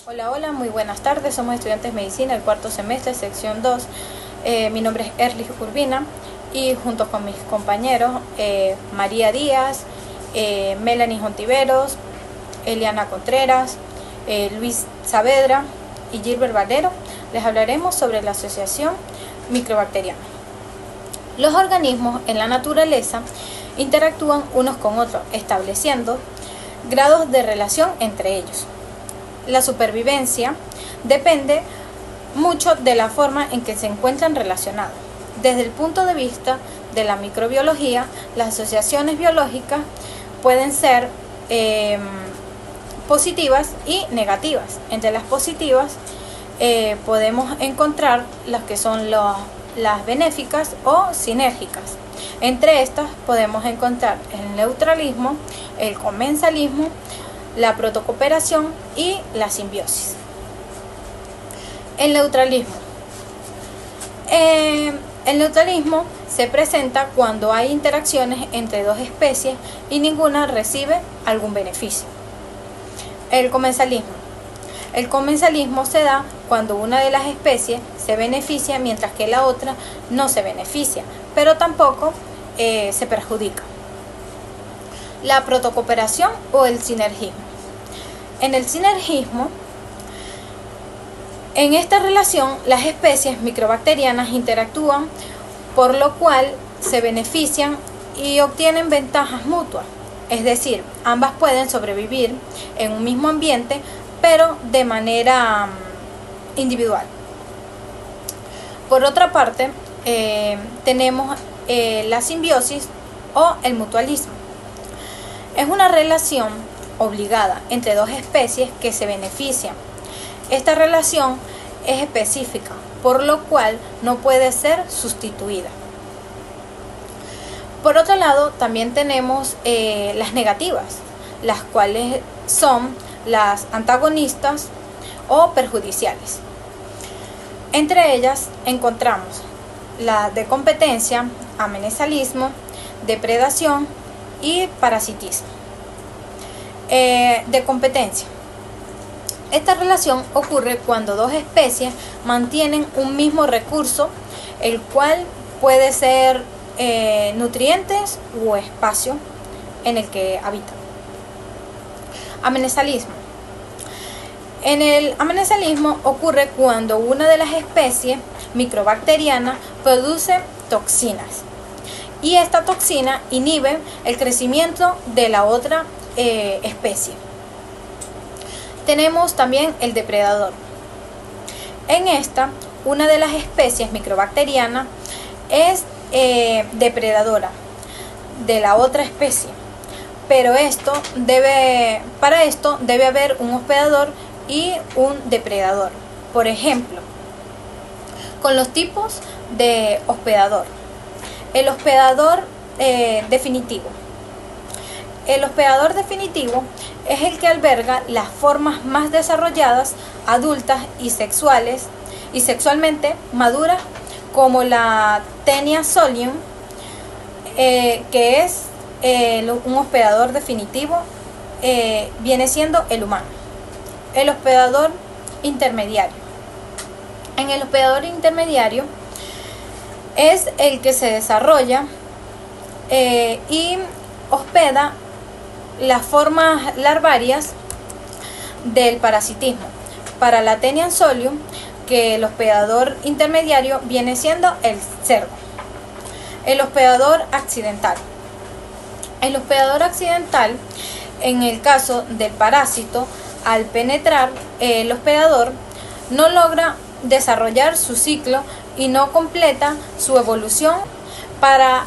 Hola, hola, muy buenas tardes. Somos estudiantes de medicina, el cuarto semestre, sección 2. Mi nombre es Erlis Urbina y junto con mis compañeros María Díaz, Melanie Jontiveros, Eliana Contreras, Luis Saavedra y Gilbert Valero, les hablaremos sobre la asociación microbacteriana. Los organismos en la naturaleza interactúan unos con otros, estableciendo grados de relación entre ellos. La supervivencia depende mucho de la forma en que se encuentran relacionados. Desde el punto de vista de la microbiología, las asociaciones biológicas pueden ser positivas y negativas. Entre las positivas podemos encontrar las que son las benéficas o sinérgicas. Entre estas podemos encontrar el neutralismo, el comensalismo, la protocooperación y la simbiosis. El neutralismo. El neutralismo se presenta cuando hay interacciones entre dos especies y ninguna recibe algún beneficio. El comensalismo. El comensalismo se da cuando una de las especies se beneficia mientras que la otra no se beneficia, pero tampoco se perjudica. La protocooperación o el sinergismo. En el sinergismo, en esta relación las especies microbacterianas interactúan, por lo cual se benefician y obtienen ventajas mutuas. Es decir, ambas pueden sobrevivir en un mismo ambiente, pero de manera individual. Por otra parte, tenemos la simbiosis o el mutualismo. Es una relación obligada entre dos especies que se benefician. Esta relación es específica, por lo cual no puede ser sustituida. Por otro lado, también tenemos las negativas, las cuales son las antagonistas o perjudiciales. Entre ellas encontramos la de competencia, amenazalismo, depredación y parasitismo. De competencia. Esta relación ocurre cuando dos especies mantienen un mismo recurso, el cual puede ser nutrientes o espacio en el que habitan. Amenazalismo. En el amenazalismo ocurre cuando una de las especies microbacterianas produce toxinas y esta toxina inhibe el crecimiento de la otra especie. Tenemos también el depredador. En esta, una de las especies microbacterianas es depredadora de la otra especie, pero para esto debe haber un hospedador y un depredador. Por ejemplo, con los tipos de hospedador. El hospedador definitivo. El hospedador definitivo es el que alberga las formas más desarrolladas, adultas y sexualmente maduras, como la Taenia solium, que es un hospedador definitivo, viene siendo el humano. El hospedador intermediario. En el hospedador intermediario es el que se desarrolla y hospeda las formas larvarias del parasitismo. Para la Taenia solium, que el hospedador intermediario viene siendo el cerdo. El hospedador accidental. El hospedador accidental, en el caso del parásito, al penetrar el hospedador, no logra desarrollar su ciclo y no completa su evolución. Para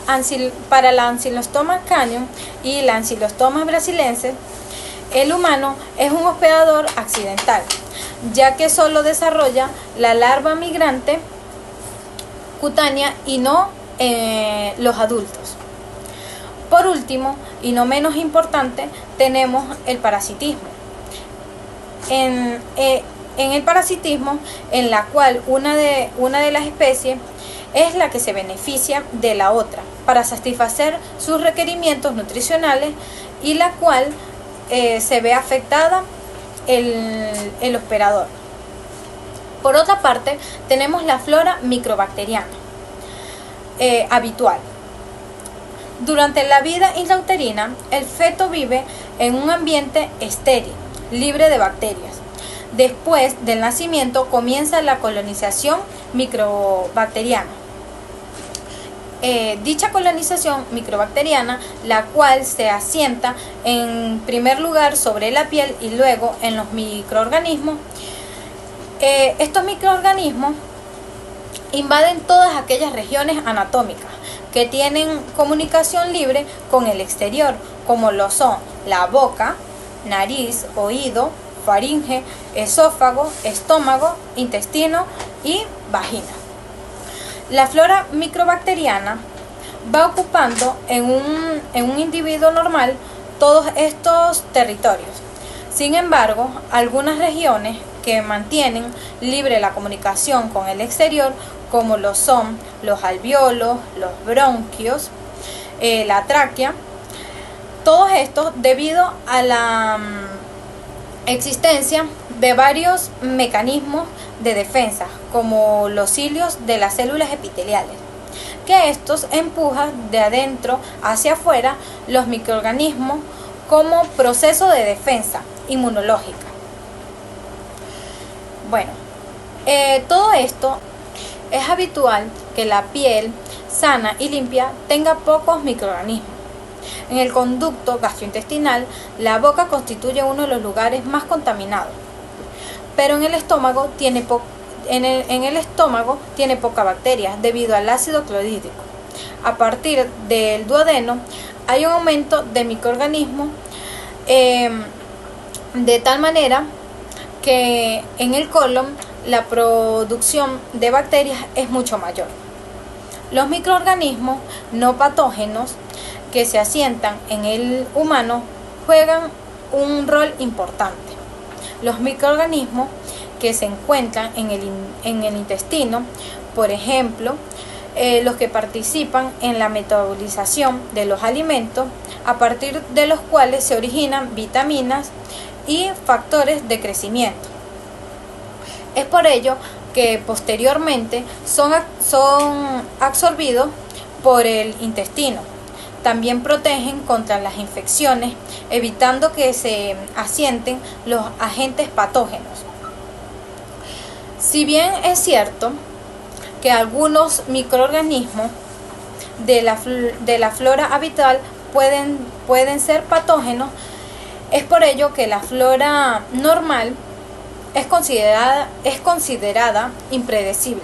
la Ancylostoma canium y la Ancylostoma brasiliensis, el humano es un hospedador accidental, ya que solo desarrolla la larva migrante cutánea y no los adultos. Por último, y no menos importante, tenemos el parasitismo. En el parasitismo, en la cual una de las especies es la que se beneficia de la otra para satisfacer sus requerimientos nutricionales y la cual se ve afectada el hospedador. Por otra parte, tenemos la flora microbacteriana habitual. Durante la vida intrauterina, el feto vive en un ambiente estéril, libre de bacterias. Después del nacimiento comienza la colonización microbacteriana. Dicha colonización microbacteriana, la cual se asienta en primer lugar sobre la piel y luego en los microorganismos. Estos microorganismos invaden todas aquellas regiones anatómicas que tienen comunicación libre con el exterior, como lo son la boca, nariz, oído, faringe, esófago, estómago, intestino y vagina. La flora microbacteriana va ocupando en un individuo normal todos estos territorios. Sin embargo, algunas regiones que mantienen libre la comunicación con el exterior, como lo son los alvéolos, los bronquios, la tráquea, todos estos debido a la existencia de varios mecanismos de defensa, como los cilios de las células epiteliales, que estos empujan de adentro hacia afuera los microorganismos como proceso de defensa inmunológica. Bueno, todo esto es habitual que la piel sana y limpia tenga pocos microorganismos. En el conducto gastrointestinal, la boca constituye uno de los lugares más contaminados, pero en el estómago tiene poca bacteria debido al ácido clorhídrico. A partir del duodeno hay un aumento de microorganismos de tal manera que en el colon la producción de bacterias es mucho mayor. Los microorganismos no patógenos que se asientan en el humano juegan un rol importante. Los microorganismos que se encuentran en el intestino, por ejemplo, los que participan en la metabolización de los alimentos, a partir de los cuales se originan vitaminas y factores de crecimiento. Es por ello que posteriormente son absorbidos por el intestino. También protegen contra las infecciones, evitando que se asienten los agentes patógenos. Si bien es cierto que algunos microorganismos de la flora habitual pueden ser patógenos, es por ello que la flora normal es considerada impredecible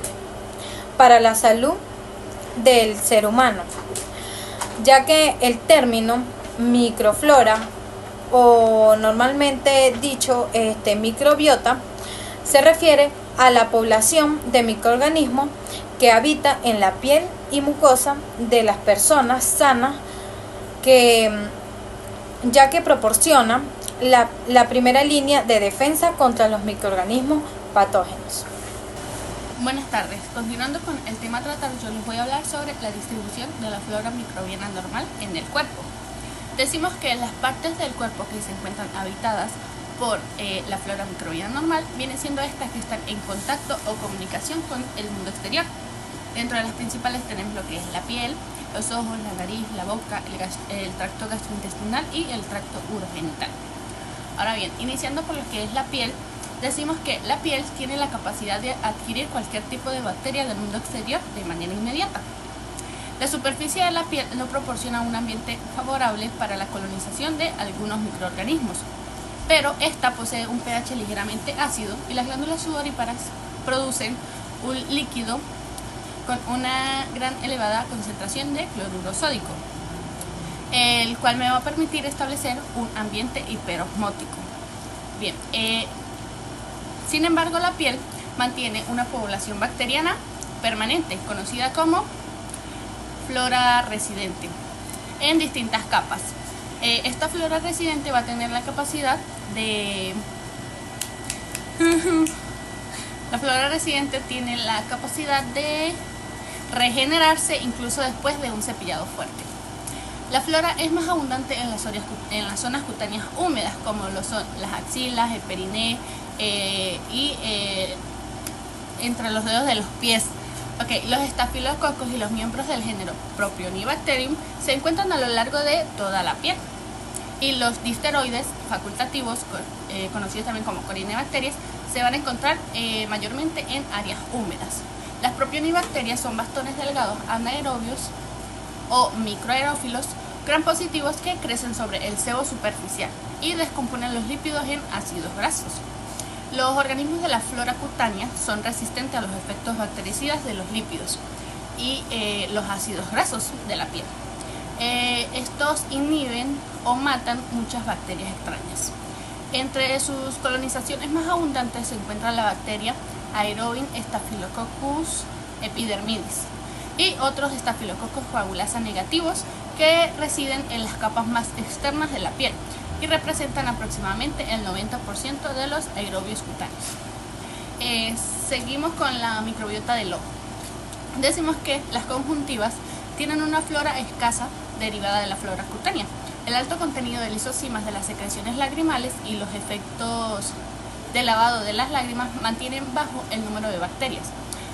para la salud del ser humano, ya que el término microflora, o normalmente dicho microbiota, se refiere a la población de microorganismos que habita en la piel y mucosa de las personas sanas, ya que proporciona la primera línea de defensa contra los microorganismos patógenos. Buenas tardes. Continuando con el tema a tratar, yo les voy a hablar sobre la distribución de la flora microbiana normal en el cuerpo. Decimos que las partes del cuerpo que se encuentran habitadas por la flora microbiana normal vienen siendo estas que están en contacto o comunicación con el mundo exterior. Dentro de las principales tenemos lo que es la piel, los ojos, la nariz, la boca, el tracto gastrointestinal y el tracto urogenital. Ahora bien, iniciando por lo que es la piel, decimos que la piel tiene la capacidad de adquirir cualquier tipo de bacteria del mundo exterior de manera inmediata. La superficie de la piel no proporciona un ambiente favorable para la colonización de algunos microorganismos, pero esta posee un pH ligeramente ácido y las glándulas sudoríparas producen un líquido con una gran elevada concentración de cloruro sódico, el cual me va a permitir establecer un ambiente hiperosmótico. Bien, sin embargo, la piel mantiene una población bacteriana permanente, conocida como flora residente, en distintas capas. Esta flora residente va a tener la capacidad de... La flora residente tiene la capacidad de regenerarse incluso después de un cepillado fuerte. La flora es más abundante en las zonas cutáneas húmedas, como lo son las axilas, el periné y entre los dedos de los pies. Los estafilococos y los miembros del género Propionibacterium se encuentran a lo largo de toda la piel. Y los difteroides facultativos, conocidos también como corinebacterias, se van a encontrar mayormente en áreas húmedas. Las propionibacterias son bastones delgados anaerobios o microaerófilos gram positivos que crecen sobre el sebo superficial y descomponen los lípidos en ácidos grasos. Los organismos de la flora cutánea son resistentes a los efectos bactericidas de los lípidos y los ácidos grasos de la piel. Estos inhiben o matan muchas bacterias extrañas. Entre sus colonizaciones más abundantes se encuentra la bacteria Aerobin Staphylococcus epidermidis y otros estafilococos coagulasa negativos que residen en las capas más externas de la piel y representan aproximadamente el 90% de los aerobios cutáneos. Seguimos con la microbiota del ojo. Decimos que las conjuntivas tienen una flora escasa derivada de la flora cutánea. El alto contenido de lisocimas de las secreciones lagrimales y los efectos de lavado de las lágrimas mantienen bajo el número de bacterias.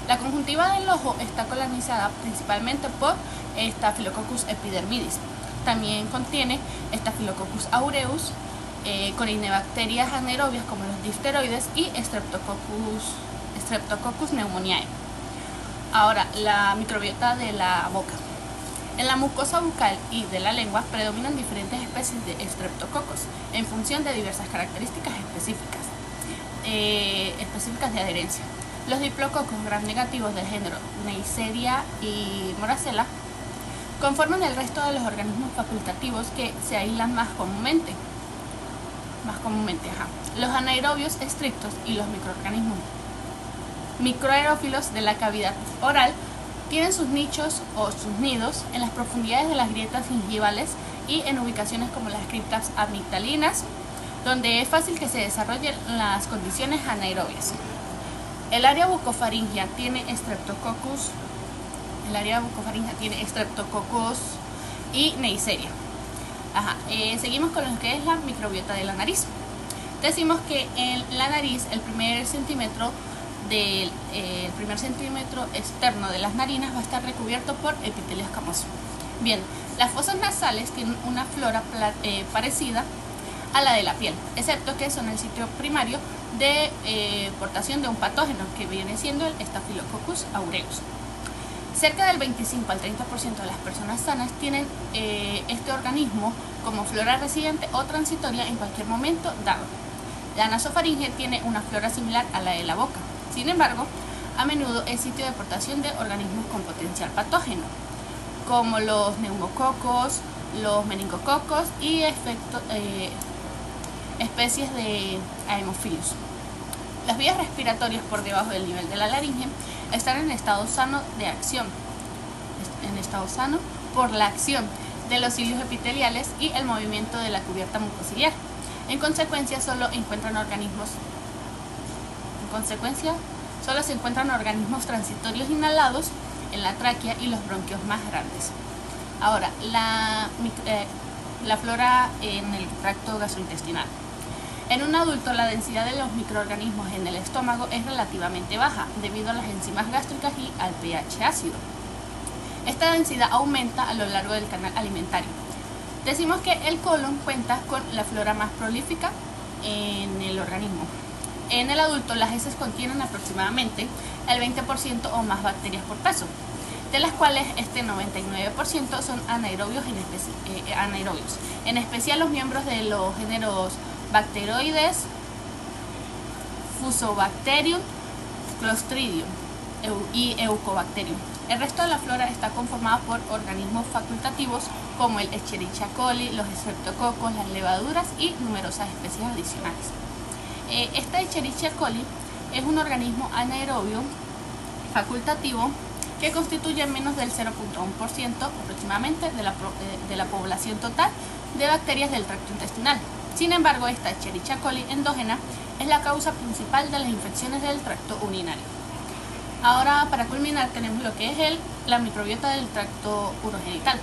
La conjuntiva del ojo está colonizada principalmente por Staphylococcus epidermidis. También contiene Staphylococcus aureus, corinebacterias anaerobias como los difteroides y Streptococcus pneumoniae. Ahora, la microbiota de la boca. En la mucosa bucal y de la lengua predominan diferentes especies de estreptococos en función de diversas características específicas de adherencia. Los diplococos gram negativos del género Neisseria y Moracella conforman el resto de los organismos facultativos que se aíslan más comúnmente. Los anaerobios estrictos y los microorganismos microaerófilos de la cavidad oral tienen sus nichos o sus nidos en las profundidades de las grietas gingivales y en ubicaciones como las criptas amigdalinas, donde es fácil que se desarrollen las condiciones anaerobias. El área bucofaringea tiene Streptococcus y Neisseria. Seguimos con lo que es la microbiota de la nariz. Decimos que en la nariz el primer centímetro externo de las narinas va a estar recubierto por epitelio escamoso. Bien, las fosas nasales tienen una flora parecida a la de la piel, excepto que son el sitio primario de portación de un patógeno que viene siendo el Staphylococcus aureus. Cerca del 25 al 30% de las personas sanas tienen este organismo como flora residente o transitoria en cualquier momento dado. La nasofaringe tiene una flora similar a la de la boca. Sin embargo, a menudo es sitio de portación de organismos con potencial patógeno, como los neumococos, los meningococos y especies de Haemophilus. Las vías respiratorias por debajo del nivel de la laringe están en estado sano por la acción de los cilios epiteliales y el movimiento de la cubierta mucociliar. En consecuencia, solo se encuentran organismos transitorios inhalados en la tráquea y los bronquios más grandes. Ahora, la flora en el tracto gastrointestinal. En un adulto, la densidad de los microorganismos en el estómago es relativamente baja debido a las enzimas gástricas y al pH ácido. Esta densidad aumenta a lo largo del canal alimentario. Decimos que el colon cuenta con la flora más prolífica en el organismo. En el adulto, las heces contienen aproximadamente el 20% o más bacterias por peso, de las cuales este 99% son anaerobios, en especial los miembros de los géneros Bacteroides, Fusobacterium, Clostridium y Eucobacterium. El resto de la flora está conformada por organismos facultativos como el Escherichia coli, los estreptococos, las levaduras y numerosas especies adicionales. Esta Escherichia coli es un organismo anaerobio facultativo que constituye menos del 0.1% aproximadamente de la población total de bacterias del tracto intestinal. Sin embargo, esta Escherichia coli endógena es la causa principal de las infecciones del tracto urinario. Ahora, para culminar, tenemos lo que es la microbiota del tracto urogenital.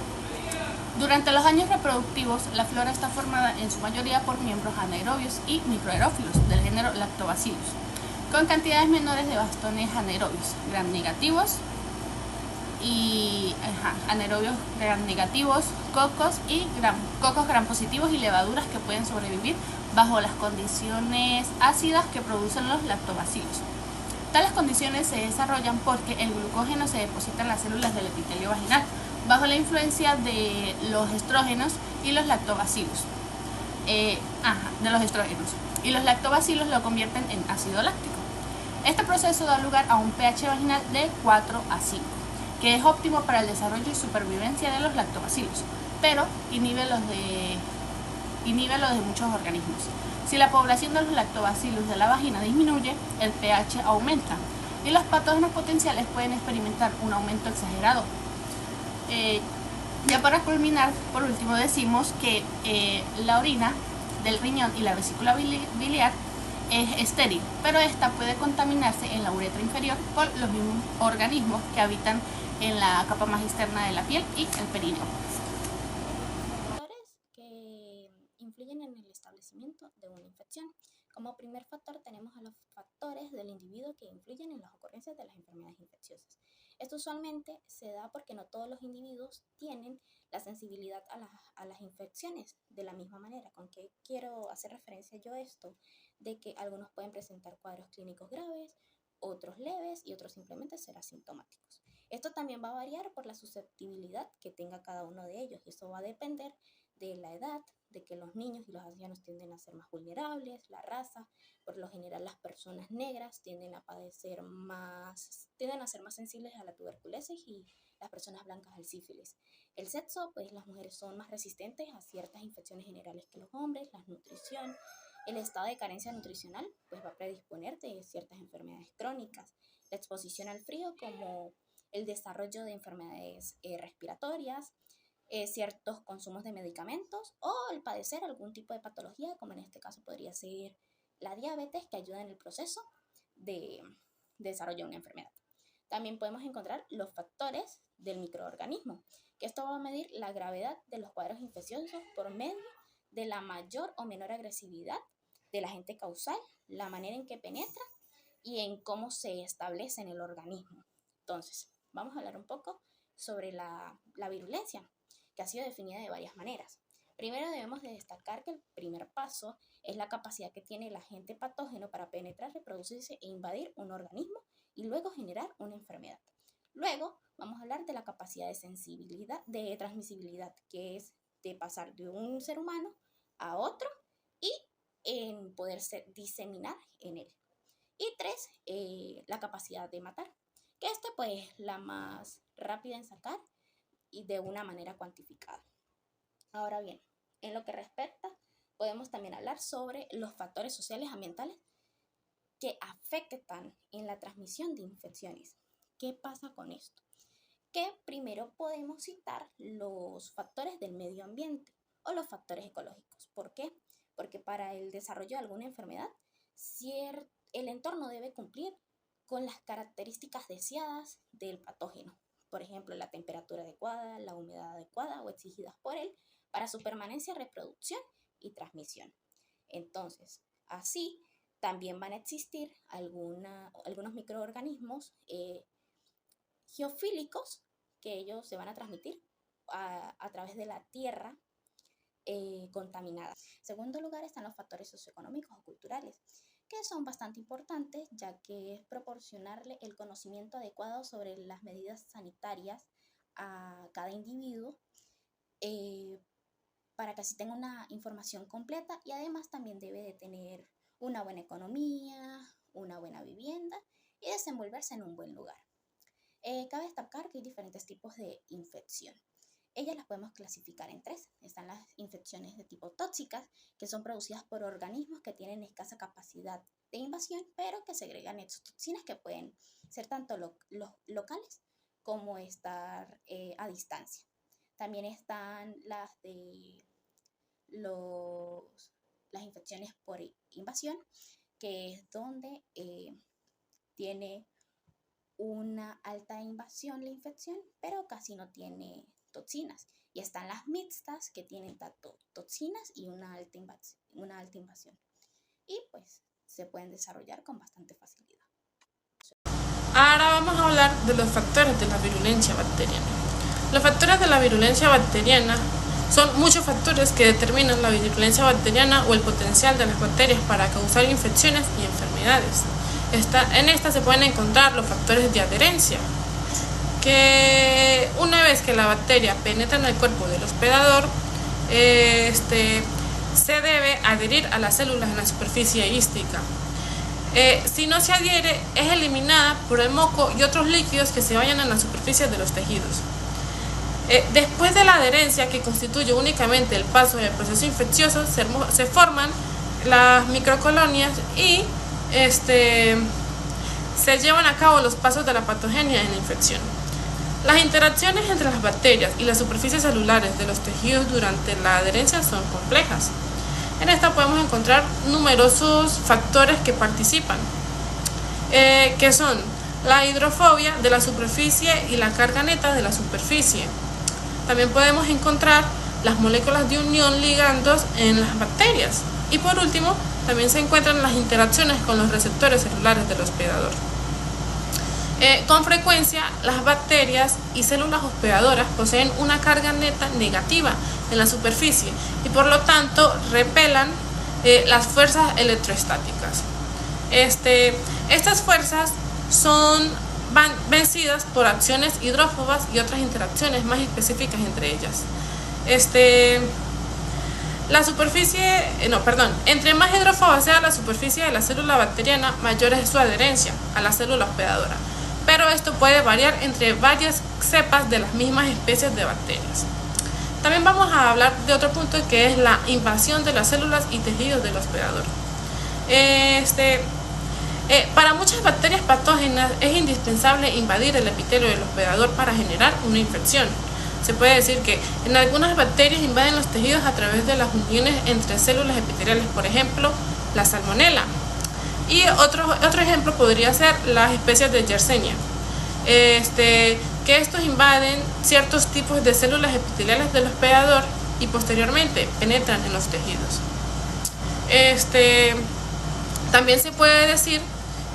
Durante los años reproductivos, la flora está formada en su mayoría por miembros anaerobios y microaerófilos del género Lactobacillus, con cantidades menores de bastones anaerobios gram negativos y anaerobios gram negativos, cocos gram positivos y levaduras que pueden sobrevivir bajo las condiciones ácidas que producen los lactobacillus. Tales condiciones se desarrollan porque el glucógeno se deposita en las células del epitelio vaginal bajo la influencia de los estrógenos y los lactobacillus. Y los lactobacillus lo convierten en ácido láctico. Este proceso da lugar a un pH vaginal de 4 a 5, que es óptimo para el desarrollo y supervivencia de los lactobacillus, pero inhibe los de muchos organismos. Si la población de los lactobacillus de la vagina disminuye, el pH aumenta y los patógenos potenciales pueden experimentar un aumento exagerado. Ya para culminar, por último decimos que la orina del riñón y la vesícula biliar es estéril, pero esta puede contaminarse en la uretra inferior por los mismos organismos que habitan en la capa más externa de la piel y el perineo. Factores que influyen en el establecimiento de una infección. Como primer factor tenemos a los factores del individuo que influyen en las ocurrencias de las enfermedades infecciosas. Esto usualmente se da porque no todos los individuos tienen la sensibilidad a las infecciones de la misma manera. ¿Con qué quiero hacer referencia yo a esto? De que algunos pueden presentar cuadros clínicos graves, otros leves y otros simplemente ser asintomáticos. Esto también va a variar por la susceptibilidad que tenga cada uno de ellos y eso va a depender de la edad, de que los niños y los ancianos tienden a ser más vulnerables, la raza, por lo general las personas negras tienden a ser más sensibles a la tuberculosis y las personas blancas al sífilis. El sexo, pues las mujeres son más resistentes a ciertas infecciones generales que los hombres, la nutrición, el estado de carencia nutricional, pues va a predisponer de ciertas enfermedades crónicas, la exposición al frío como el desarrollo de enfermedades respiratorias, ciertos consumos de medicamentos o el padecer algún tipo de patología, como en este caso podría ser la diabetes, que ayuda en el proceso de desarrollo de una enfermedad. También podemos encontrar los factores del microorganismo, que esto va a medir la gravedad de los cuadros infecciosos por medio de la mayor o menor agresividad del agente causal, la manera en que penetra y en cómo se establece en el organismo. Entonces, vamos a hablar un poco sobre la virulencia, que ha sido definida de varias maneras. Primero debemos de destacar que el primer paso es la capacidad que tiene el agente patógeno para penetrar, reproducirse e invadir un organismo y luego generar una enfermedad. Luego vamos a hablar de la capacidad de sensibilidad, de transmisibilidad, que es de pasar de un ser humano a otro y en poderse diseminar en él. Y 3, la capacidad de matar, que esta pues es la más rápida en sacar y de una manera cuantificada. Ahora bien, en lo que respecta, podemos también hablar sobre los factores sociales ambientales que afectan en la transmisión de infecciones. ¿Qué pasa con esto? Que primero podemos citar los factores del medio ambiente o los factores ecológicos. ¿Por qué? Porque para el desarrollo de alguna enfermedad, el entorno debe cumplir con las características deseadas del patógeno. Por ejemplo, la temperatura adecuada, la humedad adecuada o exigidas por él para su permanencia, reproducción y transmisión. Entonces, así también van a existir algunos microorganismos geofílicos que ellos se van a transmitir a través de la tierra contaminada. En segundo lugar están los factores socioeconómicos o culturales, que son bastante importantes, ya que es proporcionarle el conocimiento adecuado sobre las medidas sanitarias a cada individuo para que así tenga una información completa y además también debe de tener una buena economía, una buena vivienda y desenvolverse en un buen lugar. Cabe destacar que hay diferentes tipos de infección. Ellas las podemos clasificar en 3. Están las infecciones de tipo tóxicas, que son producidas por organismos que tienen escasa capacidad de invasión, pero que segregan exotoxinas que pueden ser tanto locales como estar a distancia. También están las infecciones por invasión, que es donde tiene una alta invasión la infección, pero casi no tiene toxinas. Y están las mixtas, que tienen tanto toxinas y una alta invasión. Y pues se pueden desarrollar con bastante facilidad. Ahora vamos a hablar de los factores de la virulencia bacteriana. Los factores de la virulencia bacteriana son muchos factores que determinan la virulencia bacteriana o el potencial de las bacterias para causar infecciones y enfermedades. En esta se pueden encontrar los factores de adherencia, que una vez que la bacteria penetra en el cuerpo del hospedador, se debe adherir a las células en la superficie hística. Si no se adhiere, es eliminada por el moco y otros líquidos que se vayan en la superficie de los tejidos. Después de la adherencia, que constituye únicamente el paso del proceso infeccioso, se forman las microcolonias y se llevan a cabo los pasos de la patogenia en la infección. Las interacciones entre las bacterias y las superficies celulares de los tejidos durante la adherencia son complejas. En esta podemos encontrar numerosos factores que participan, que son la hidrofobia de la superficie y la carga neta de la superficie. También podemos encontrar las moléculas de unión ligandos en las bacterias. Y por último, también se encuentran las interacciones con los receptores celulares del hospedador. Con frecuencia, las bacterias y células hospedadoras poseen una carga neta negativa en la superficie y por lo tanto repelan las fuerzas electroestáticas. Estas fuerzas van vencidas por acciones hidrófobas y otras interacciones más específicas entre ellas. Entre más hidrófoba sea la superficie de la célula bacteriana, mayor es su adherencia a la célula hospedadora. Pero esto puede variar entre varias cepas de las mismas especies de bacterias. También vamos a hablar de otro punto, que es la invasión de las células y tejidos del hospedador. Para muchas bacterias patógenas es indispensable invadir el epitelio del hospedador para generar una infección. Se puede decir que en algunas bacterias invaden los tejidos a través de las uniones entre células epiteliales, por ejemplo, la salmonela. Y otro ejemplo podría ser las especies de Yersinia, que estos invaden ciertos tipos de células epiteliales del hospedador y posteriormente penetran en los tejidos. También se puede decir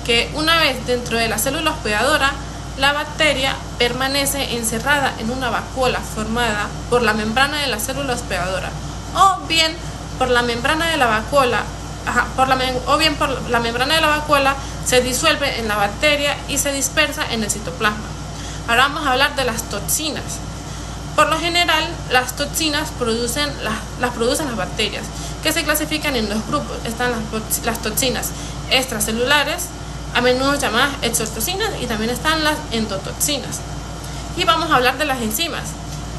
que una vez dentro de la célula hospedadora, la bacteria permanece encerrada en una vacuola formada por la membrana de la célula hospedadora, o bien por la membrana de la vacuola, se disuelve en la bacteria y se dispersa en el citoplasma. Ahora vamos a hablar de las toxinas. Por lo general, las toxinas las producen las bacterias, que se clasifican en dos grupos. Están las toxinas extracelulares, a menudo llamadas exotoxinas, y también están las endotoxinas. Y vamos a hablar de las enzimas,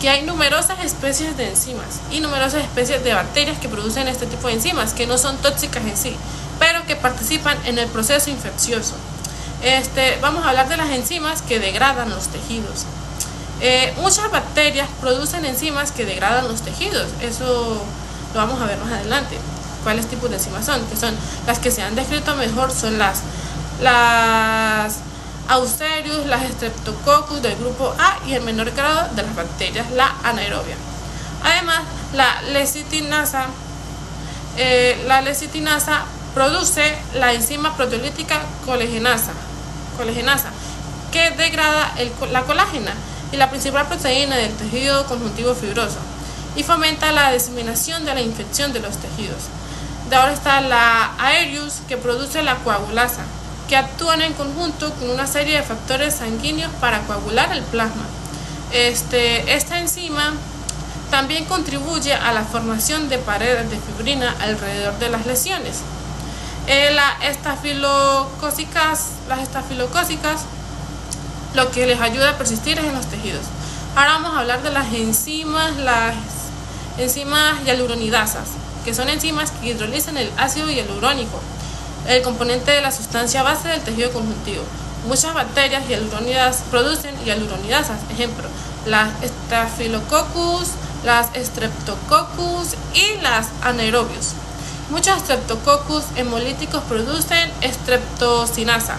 que hay numerosas especies de enzimas y numerosas especies de bacterias que producen este tipo de enzimas, que no son tóxicas en sí, pero que participan en el proceso infeccioso. Vamos a hablar de las enzimas que degradan los tejidos. Muchas bacterias producen enzimas que degradan los tejidos. Eso lo vamos a ver más adelante. ¿Cuáles tipos de enzimas son? Que son las que se han descrito mejor, son las Eucerius, las Streptococcus del grupo A, y en menor grado de las bacterias, la anaerobia. Además, la lecitinasa produce la enzima proteolítica collagenasa, que degrada la colágena y la principal proteína del tejido conjuntivo fibroso, y fomenta la diseminación de la infección de los tejidos. De ahora está la Aerius, que produce la coagulasa, que actúan en conjunto con una serie de factores sanguíneos para coagular el plasma. Esta enzima también contribuye a la formación de paredes de fibrina alrededor de las lesiones. Las estafilocócicas, lo que les ayuda a persistir es en los tejidos. Ahora vamos a hablar de las enzimas hialuronidasas, que son enzimas que hidrolizan el ácido hialurónico, el componente de la sustancia base del tejido conjuntivo. Muchas bacterias producen hialuronidasas, ejemplo, las Staphylococcus, las Streptococcus y las anaerobios. Muchos Streptococcus hemolíticos producen streptocinasa.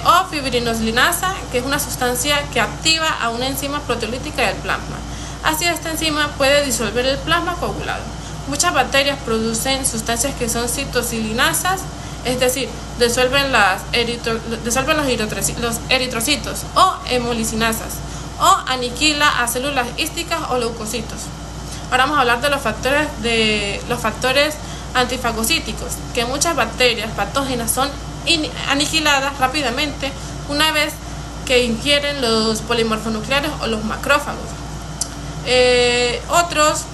o fibrinolinasa, que es una sustancia que activa a una enzima proteolítica del plasma. Así, esta enzima puede disolver el plasma coagulado. Muchas bacterias producen sustancias que son citosilinasas, es decir, disuelven los eritrocitos, o hemolisinasas, o aniquila a células hísticas o leucocitos. Ahora vamos a hablar de los factores antifagocíticos, que muchas bacterias patógenas son aniquiladas rápidamente una vez que ingieren los polimorfonucleares o los macrófagos. Otros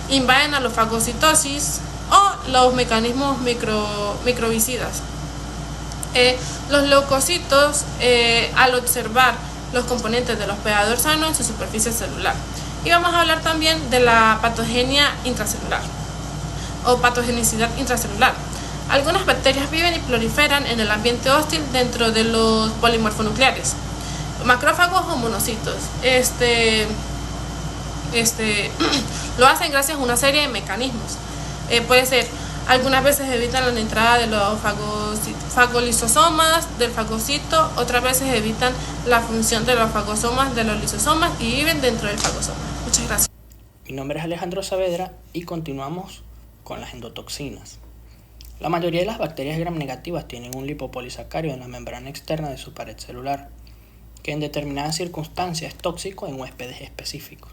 invaden a la fagocitosis o los mecanismos microbicidas. Los leucocitos, al observar los componentes del hospedador sano en su superficie celular. Y vamos a hablar también de la patogenia intracelular o patogenicidad intracelular. Algunas bacterias viven y proliferan en el ambiente hostil dentro de los polimorfonucleares, macrófagos o monocitos. Lo hacen gracias a una serie de mecanismos. Puede ser, algunas veces evitan la entrada de los fagolisosomas del fagocito, otras veces evitan la función de los fagosomas de los lisosomas y viven dentro del fagosoma. Muchas gracias. Mi nombre es Alejandro Saavedra y continuamos con las endotoxinas. La mayoría de las bacterias gram negativas tienen un lipopolisacárido en la membrana externa de su pared celular, que en determinadas circunstancias es tóxico en huéspedes específicos.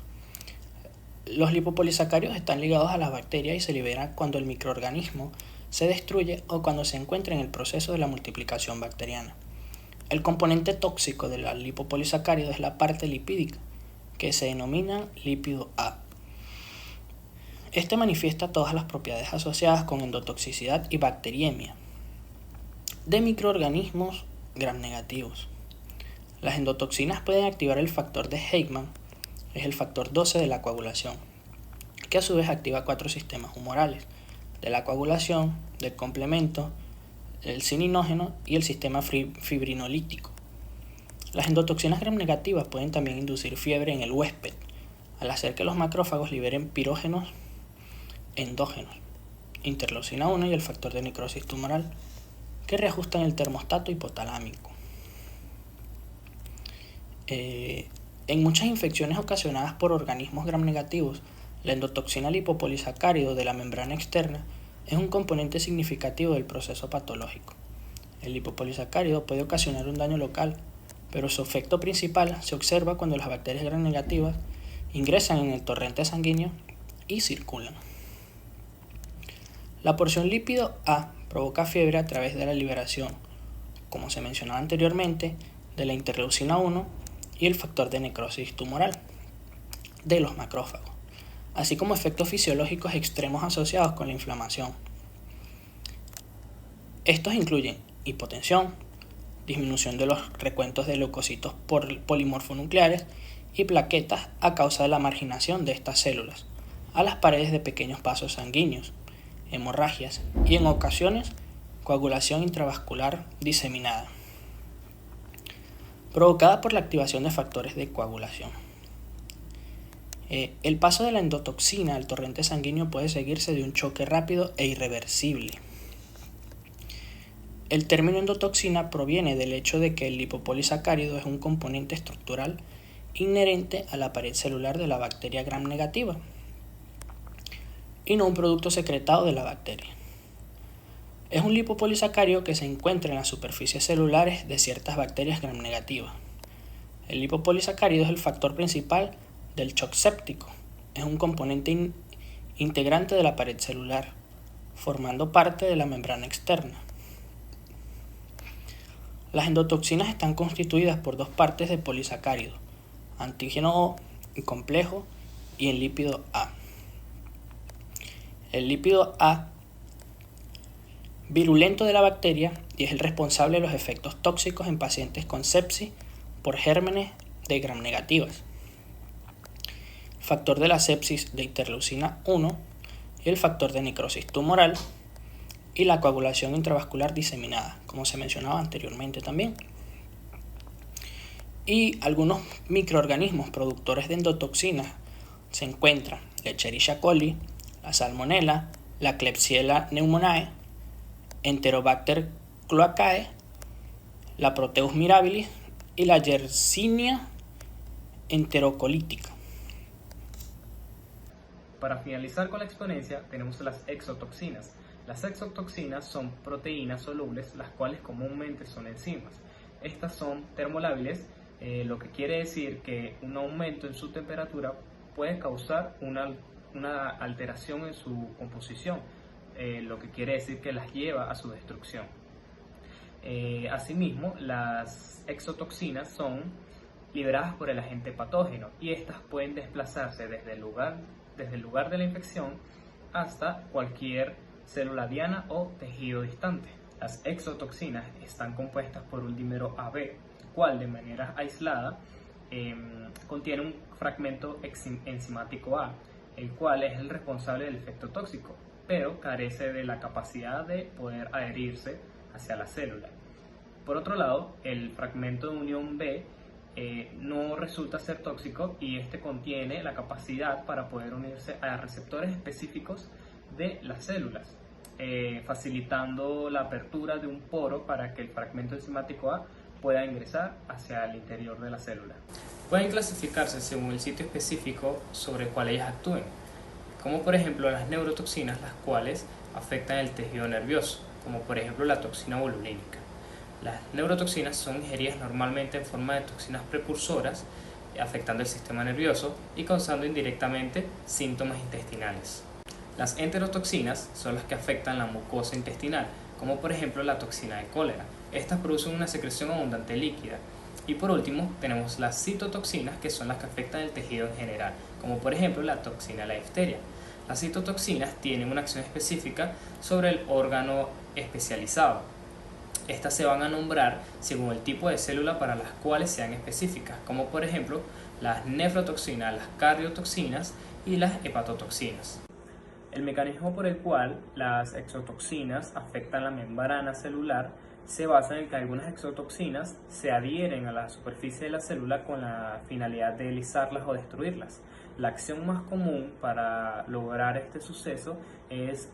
Los lipopolisacáridos están ligados a las bacterias y se liberan cuando el microorganismo se destruye o cuando se encuentra en el proceso de la multiplicación bacteriana. El componente tóxico de la lipopolisacárido es la parte lipídica, que se denomina lípido A. Este manifiesta todas las propiedades asociadas con endotoxicidad y bacteriemia de microorganismos gram negativos. Las endotoxinas pueden activar el factor de Heyman, es el factor 12 de la coagulación, que a su vez activa 4 sistemas humorales, de la coagulación, del complemento, el cininógeno y el sistema fibrinolítico. Las endotoxinas gram negativas pueden también inducir fiebre en el huésped, al hacer que los macrófagos liberen pirógenos endógenos, interleucina 1 y el factor de necrosis tumoral, que reajustan el termostato hipotalámico. En muchas infecciones ocasionadas por organismos gram negativos, la endotoxina lipopolisacárido de la membrana externa es un componente significativo del proceso patológico. El lipopolisacárido puede ocasionar un daño local, pero su efecto principal se observa cuando las bacterias gram negativas ingresan en el torrente sanguíneo y circulan. La porción lípido A provoca fiebre a través de la liberación, como se mencionaba anteriormente, de la interleucina 1 y el factor de necrosis tumoral de los macrófagos, así como efectos fisiológicos extremos asociados con la inflamación. Estos incluyen hipotensión, disminución de los recuentos de leucocitos polimorfonucleares y plaquetas a causa de la marginación de estas células a las paredes de pequeños vasos sanguíneos, hemorragias y en ocasiones coagulación intravascular diseminada, provocada por la activación de factores de coagulación. El paso de la endotoxina al torrente sanguíneo puede seguirse de un choque rápido e irreversible. El término endotoxina proviene del hecho de que el lipopolisacárido es un componente estructural inherente a la pared celular de la bacteria gram negativa y no un producto secretado de la bacteria. Es un lipopolisacárido que se encuentra en las superficies celulares de ciertas bacterias gram negativas. El lipopolisacárido es el factor principal del shock séptico. Es un componente integrante de la pared celular, formando parte de la membrana externa. Las endotoxinas están constituidas por dos partes de polisacárido, antígeno O y complejo, y el lípido A. El lípido A virulento de la bacteria y es el responsable de los efectos tóxicos en pacientes con sepsis por gérmenes de gram negativas. Factor de la sepsis de interleucina 1 y el factor de necrosis tumoral y la coagulación intravascular diseminada, como se mencionaba anteriormente también. Y algunos microorganismos productores de endotoxinas se encuentran la Escherichia coli, la Salmonella, la Klebsiella pneumoniae, Enterobacter cloacae, la Proteus mirabilis y la Yersinia enterocolítica. Para finalizar con la exponencia, tenemos las exotoxinas. Las exotoxinas son proteínas solubles, las cuales comúnmente son enzimas. Estas son termolábiles, lo que quiere decir que un aumento en su temperatura puede causar una alteración en su composición, lo que quiere decir que las lleva a su destrucción. Asimismo, las exotoxinas son liberadas por el agente patógeno y estas pueden desplazarse desde el lugar de la infección hasta cualquier célula diana o tejido distante. Las exotoxinas están compuestas por un dímero AB, el cual de manera aislada contiene un fragmento enzimático A, el cual es el responsable del efecto tóxico, pero carece de la capacidad de poder adherirse hacia la célula. Por otro lado, el fragmento de unión B no resulta ser tóxico y este contiene la capacidad para poder unirse a receptores específicos de las células, facilitando la apertura de un poro para que el fragmento enzimático A pueda ingresar hacia el interior de la célula. Pueden clasificarse según el sitio específico sobre el cual ellas actúen, como por ejemplo las neurotoxinas, las cuales afectan el tejido nervioso, como por ejemplo la toxina botulínica. Las neurotoxinas son ingeridas normalmente en forma de toxinas precursoras, afectando el sistema nervioso y causando indirectamente síntomas intestinales. Las enterotoxinas son las que afectan la mucosa intestinal, como por ejemplo la toxina de cólera. Estas producen una secreción abundante líquida. Y por último tenemos las citotoxinas, que son las que afectan el tejido en general, como por ejemplo la toxina de la difteria. Las citotoxinas tienen una acción específica sobre el órgano especializado. Estas se van a nombrar según el tipo de célula para las cuales sean específicas, como por ejemplo las nefrotoxinas, las cardiotoxinas y las hepatotoxinas. El mecanismo por el cual las exotoxinas afectan la membrana celular se basa en que algunas exotoxinas se adhieren a la superficie de la célula con la finalidad de lisarlas o destruirlas. La acción más común para lograr este suceso es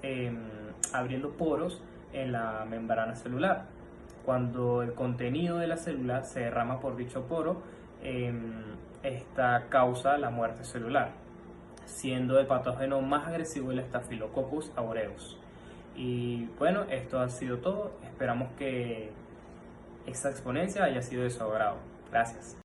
abriendo poros en la membrana celular. Cuando el contenido de la célula se derrama por dicho poro, esta causa la muerte celular, siendo el patógeno más agresivo el Staphylococcus aureus. Y bueno, esto ha sido todo. Esperamos que esta exponencia haya sido de su agrado. Gracias.